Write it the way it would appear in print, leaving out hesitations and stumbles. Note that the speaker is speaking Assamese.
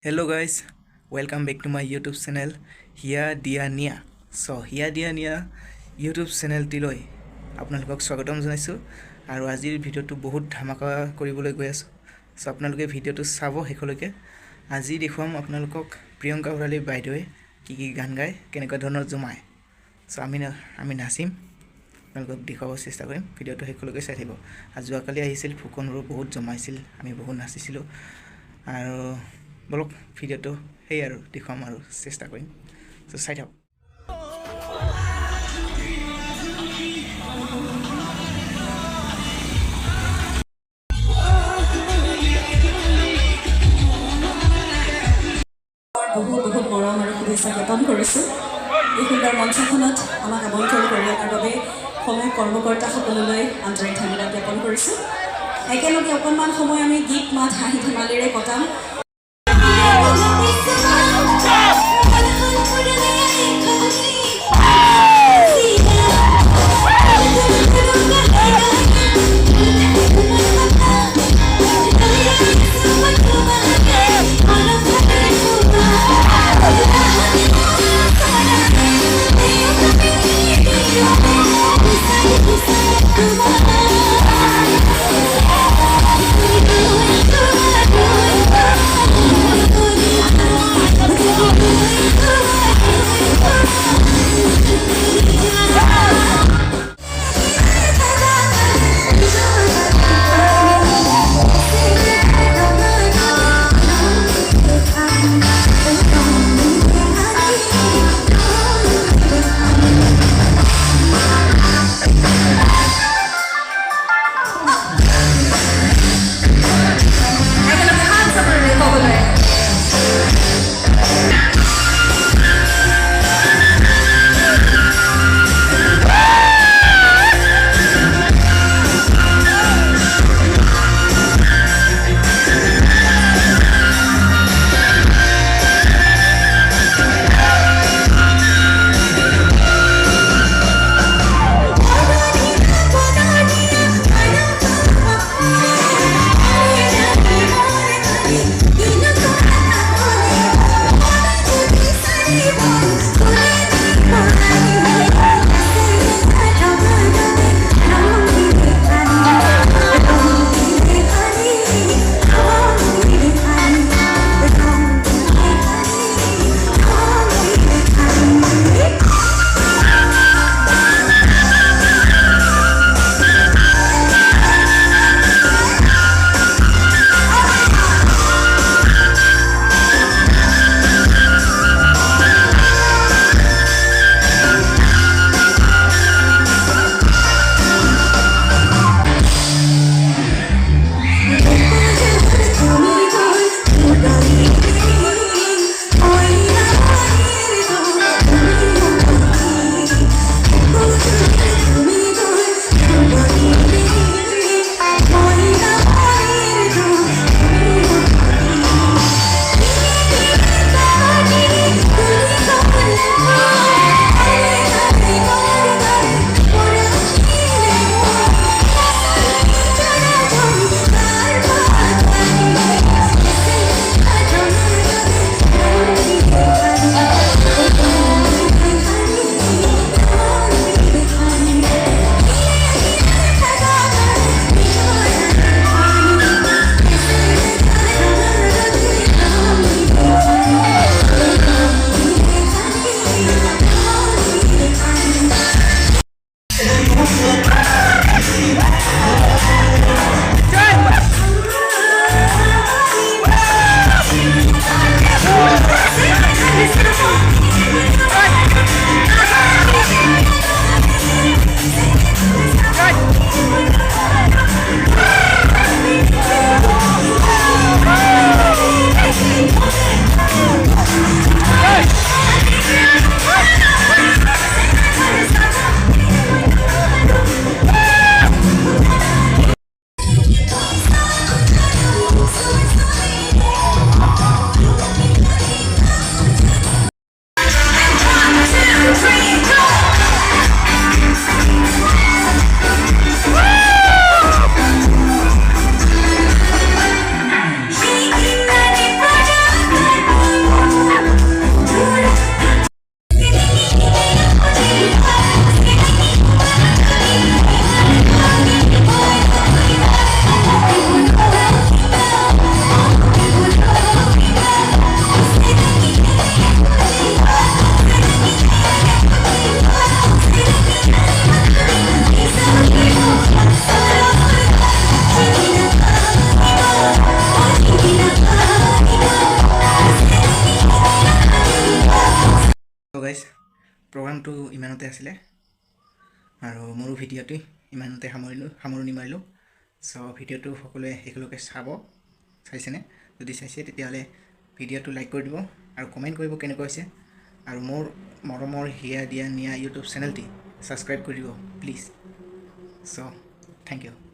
Hello guys, welcome back to my YouTube channel Hiya Diya Niya. So Hiya Diya Niya YouTube channel tiloi আপোনালোকক স্বাগতম জনাইছো আৰু আজিৰ ভিডিওটো বহুত ধামাকা কৰিবলৈ গৈ আছো। সো আপোনালোকে ভিডিওটো চাব হেকলৈকে। আজি দেখুৱাম আপোনালোকক প্ৰিয়ংকা ভৰালী বাইদেৱে কি গান গায় কেনেকুৱা ধৰণৰ জমায়। সো আমি নাচিম আপোনালোকক দেখাব চেষ্টা কৰিম। ভিডিওটো হেকলৈকে চাই থাকিব। আজি কালি আহিছিল ফুকনৰো বহুত জমাইছিল, আমি বহুত নাচিছিলো আৰু বলক ভিডিওটো হেই আৰু দেখাম আৰু চেষ্টা কৰিম। সো চাই থাকক। বহুত মৰম আৰু শুভেচ্ছা জ্ঞাপন কৰিছোঁ। এই সুন্দৰ মঞ্চখনত আমাক আমন্ত্ৰণ কৰি অনাৰ বাবে সমূহ কৰ্মকৰ্তাসকললৈ আন্তৰিক ধন্যবাদ জ্ঞাপন কৰিছোঁ। একেলগে অকণমান সময় আমি গীত মাত হাঁহি ধেমালিৰে কটাম। গাইজ প্ৰগ্ৰামটো ইমানতে আছিলে আৰু মোৰো ভিডিঅ'টো ইমানতে সামৰণি মাৰিলোঁ চ' ভিডিঅ'টো সকলোৱে একেলগে চাইছেনে যদি চাইছে তেতিয়াহ'লে ভিডিঅ'টো লাইক কৰি দিব আৰু কমেণ্ট কৰিব কেনেকুৱা হৈছে আৰু মোৰ মৰমৰ হিয়া দিয়া নিয়া ইউটিউব চেনেলটি ছাবস্ক্ৰাইব কৰি দিব প্লিজ চ' থেংক ইউ